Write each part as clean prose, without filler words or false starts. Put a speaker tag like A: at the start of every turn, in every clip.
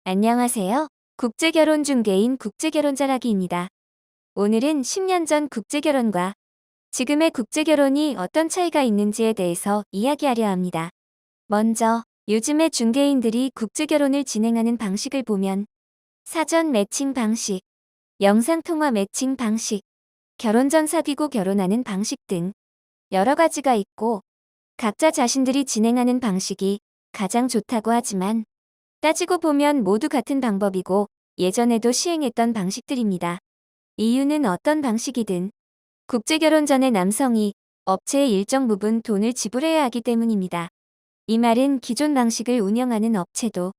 A: 안녕하세요. 국제결혼 중개인 국제결혼자라기입니다. 오늘은 10년 전 국제결혼과 지금의 국제결혼이 어떤 차이가 있는지에 대해서 이야기하려 합니다. 먼저, 요즘의 중개인들이 국제결혼을 진행하는 방식을 보면 사전 매칭 방식, 영상통화 매칭 방식, 결혼 전 사귀고 결혼하는 방식 등 여러 가지가 있고 각자 자신들이 진행하는 방식이 가장 좋다고 하지만 따지고 보면 모두 같은 방법이고 예전에도 시행했던 방식들입니다. 이유는 어떤 방식이든 국제결혼 전에 남성이 업체에 일정 부분 돈을 지불해야 하기 때문입니다. 이 말은 기존 방식을 운영하는 업체도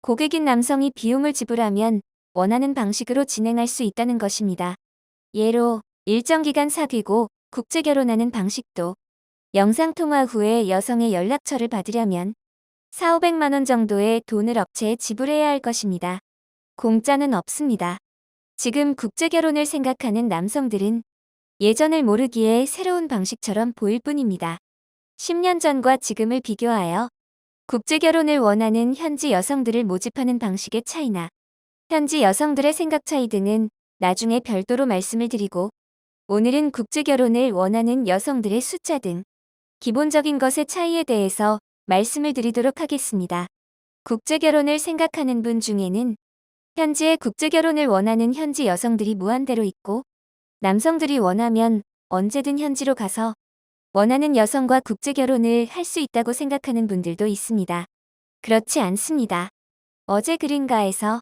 A: 고객인 남성이 비용을 지불하면 원하는 방식으로 진행할 수 있다는 것입니다. 예로 일정 기간 사귀고 국제결혼하는 방식도 영상통화 후에 여성의 연락처를 받으려면 4,500만 원 정도의 돈을 업체에 지불해야 할 것입니다. 공짜는 없습니다. 지금 국제결혼을 생각하는 남성들은 예전을 모르기에 새로운 방식처럼 보일 뿐입니다. 10년 전과 지금을 비교하여 국제결혼을 원하는 현지 여성들을 모집하는 방식의 차이나 현지 여성들의 생각 차이 등은 나중에 별도로 말씀을 드리고 오늘은 국제결혼을 원하는 여성들의 숫자 등 기본적인 것의 차이에 대해서 말씀을 드리도록 하겠습니다. 국제결혼을 생각하는 분 중에는 현지에 국제결혼을 원하는 현지 여성들이 무한대로 있고 남성들이 원하면 언제든 현지로 가서 원하는 여성과 국제결혼을 할 수 있다고 생각하는 분들도 있습니다. 그렇지 않습니다. 어제 글인가에서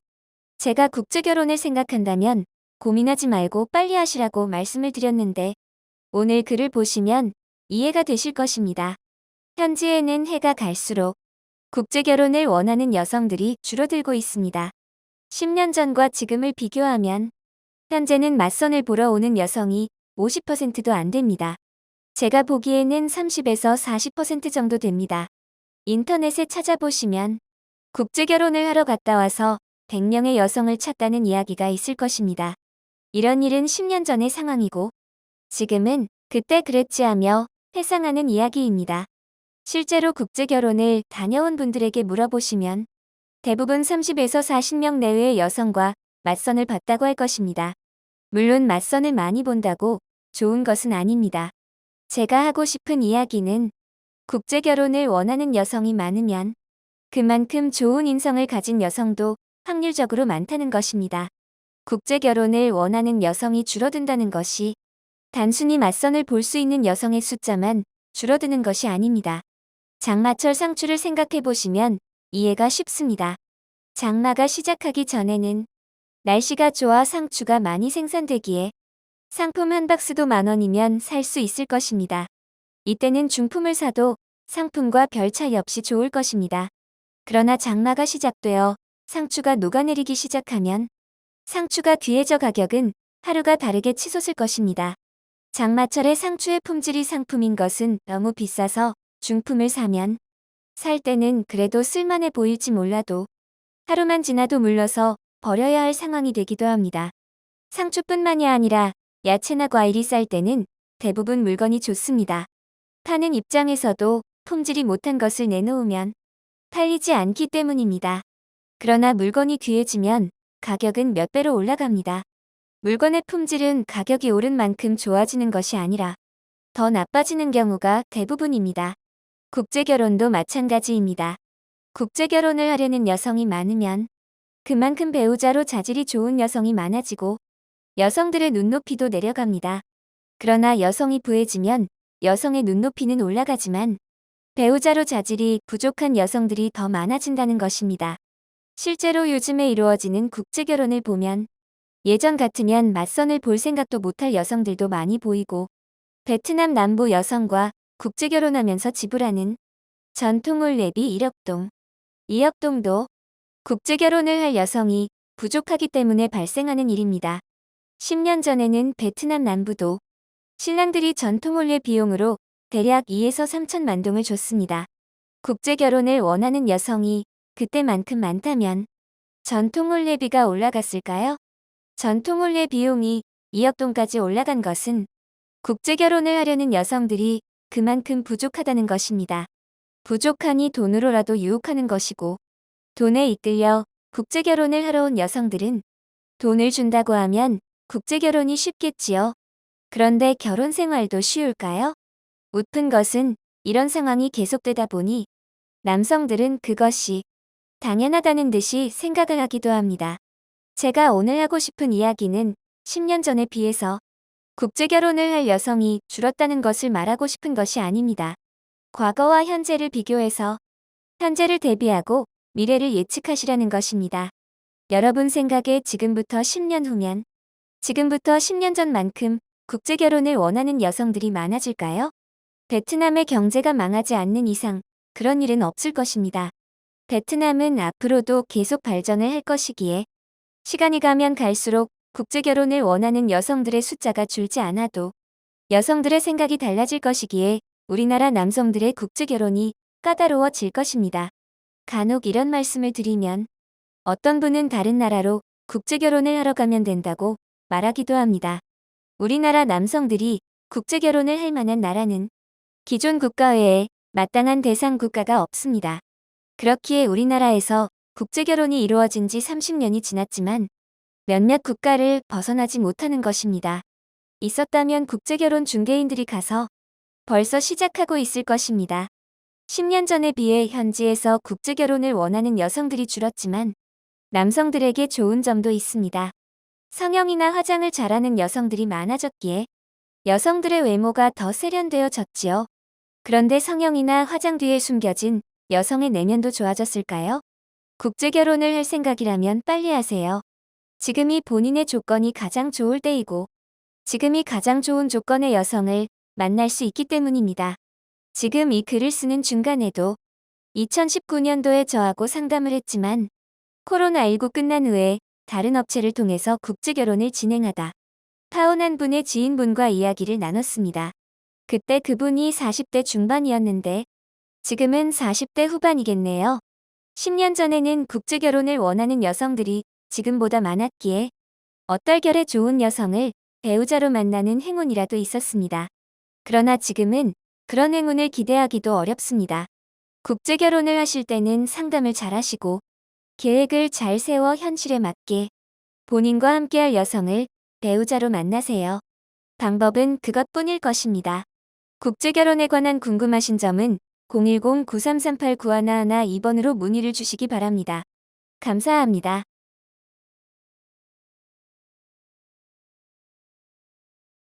A: 제가 국제결혼을 생각한다면 고민하지 말고 빨리 하시라고 말씀을 드렸는데 오늘 글을 보시면 이해가 되실 것입니다. 현지에는 해가 갈수록 국제결혼을 원하는 여성들이 줄어들고 있습니다. 10년 전과 지금을 비교하면 현재는 맞선을 보러 오는 여성이 50%도 안 됩니다. 제가 보기에는 30에서 40% 정도 됩니다. 인터넷에 찾아보시면 국제결혼을 하러 갔다 와서 100명의 여성을 찾다는 이야기가 있을 것입니다. 이런 일은 10년 전의 상황이고 지금은 그때 그랬지 하며 회상하는 이야기입니다. 실제로 국제결혼을 다녀온 분들에게 물어보시면 대부분 30에서 40명 내외의 여성과 맞선을 봤다고 할 것입니다. 물론 맞선을 많이 본다고 좋은 것은 아닙니다. 제가 하고 싶은 이야기는 국제결혼을 원하는 여성이 많으면 그만큼 좋은 인성을 가진 여성도 확률적으로 많다는 것입니다. 국제결혼을 원하는 여성이 줄어든다는 것이 단순히 맞선을 볼 수 있는 여성의 숫자만 줄어드는 것이 아닙니다. 장마철 상추를 생각해 보시면 이해가 쉽습니다. 장마가 시작하기 전에는 날씨가 좋아 상추가 많이 생산되기에 상품 한 박스도 10,000원이면 살 수 있을 것입니다. 이때는 중품을 사도 상품과 별 차이 없이 좋을 것입니다. 그러나 장마가 시작되어 상추가 녹아내리기 시작하면 상추가 귀해져 가격은 하루가 다르게 치솟을 것입니다. 장마철에 상추의 품질이 상품인 것은 너무 비싸서 중품을 사면 살 때는 그래도 쓸만해 보일지 몰라도 하루만 지나도 물러서 버려야 할 상황이 되기도 합니다. 상추뿐만이 아니라 야채나 과일이 쌀 때는 대부분 물건이 좋습니다. 파는 입장에서도 품질이 못한 것을 내놓으면 팔리지 않기 때문입니다. 그러나 물건이 귀해지면 가격은 몇 배로 올라갑니다. 물건의 품질은 가격이 오른 만큼 좋아지는 것이 아니라 더 나빠지는 경우가 대부분입니다. 국제결혼도 마찬가지입니다. 국제결혼을 하려는 여성이 많으면 그만큼 배우자로 자질이 좋은 여성이 많아지고 여성들의 눈높이도 내려갑니다. 그러나 여성이 부해지면 여성의 눈높이는 올라가지만 배우자로 자질이 부족한 여성들이 더 많아진다는 것입니다. 실제로 요즘에 이루어지는 국제결혼을 보면 예전 같으면 맞선을 볼 생각도 못할 여성들도 많이 보이고 베트남 남부 여성과 국제결혼하면서 지불하는 전통홀 랩이 1억 동, 2억 동도 국제결혼을 할 여성이 부족하기 때문에 발생하는 일입니다. 10년 전에는 베트남 남부도 신랑들이 전통홀례 비용으로 대략 2에서 3천만 동을 줬습니다. 국제결혼을 원하는 여성이 그때만큼 많다면 전통홀례비가 올라갔을까요? 전통홀례 비용이 2억 동까지 올라간 것은 국제결혼을 하려는 여성들이 그만큼 부족하다는 것입니다. 부족하니 돈으로라도 유혹하는 것이고 돈에 이끌려 국제결혼을 하러 온 여성들은 돈을 준다고 하면 국제결혼이 쉽겠지요. 그런데 결혼 생활도 쉬울까요? 웃픈 것은 이런 상황이 계속되다 보니 남성들은 그것이 당연하다는 듯이 생각을 하기도 합니다. 제가 오늘 하고 싶은 이야기는 10년 전에 비해서 국제결혼을 할 여성이 줄었다는 것을 말하고 싶은 것이 아닙니다. 과거와 현재를 비교해서 현재를 대비하고 미래를 예측하시라는 것입니다. 여러분 생각에 지금부터 10년 후면 지금부터 10년 전만큼 국제결혼을 원하는 여성들이 많아질까요? 베트남의 경제가 망하지 않는 이상 그런 일은 없을 것입니다. 베트남은 앞으로도 계속 발전을 할 것이기에 시간이 가면 갈수록 국제결혼을 원하는 여성들의 숫자가 줄지 않아도 여성들의 생각이 달라질 것이기에 우리나라 남성들의 국제결혼이 까다로워질 것입니다. 간혹 이런 말씀을 드리면 어떤 분은 다른 나라로 국제결혼을 하러 가면 된다고 말하기도 합니다. 우리나라 남성들이 국제결혼을 할 만한 나라는 기존 국가 외에 마땅한 대상 국가가 없습니다. 그렇기에 우리나라에서 국제결혼이 이루어진 지 30년이 지났지만 몇몇 국가를 벗어나지 못하는 것입니다. 있었다면 국제결혼 중개인들이 가서 벌써 시작하고 있을 것입니다. 10년 전에 비해 현지에서 국제결혼을 원하는 여성들이 줄었지만 남성들에게 좋은 점도 있습니다. 성형이나 화장을 잘하는 여성들이 많아졌기에 여성들의 외모가 더 세련되어졌지요. 그런데 성형이나 화장 뒤에 숨겨진 여성의 내면도 좋아졌을까요? 국제결혼을 할 생각이라면 빨리 하세요. 지금이 본인의 조건이 가장 좋을 때이고 지금이 가장 좋은 조건의 여성을 만날 수 있기 때문입니다. 지금 이 글을 쓰는 중간에도 2019년도에 저하고 상담을 했지만 코로나19 끝난 후에 다른 업체를 통해서 국제결혼을 진행하다 파혼한 분의 지인분과 이야기를 나눴습니다. 그때 그분이 40대 중반이었는데 지금은 40대 후반이겠네요. 10년 전에는 국제결혼을 원하는 여성들이 지금보다 많았기에 얼떨결에 좋은 여성을 배우자로 만나는 행운이라도 있었습니다. 그러나 지금은 그런 행운을 기대하기도 어렵습니다. 국제결혼을 하실 때는 상담을 잘 하시고 계획을 잘 세워 현실에 맞게 본인과 함께할 여성을 배우자로 만나세요. 방법은 그것뿐일 것입니다. 국제결혼에 관한 궁금하신 점은 010-9338-9111 2번으로 문의를 주시기 바랍니다. 감사합니다.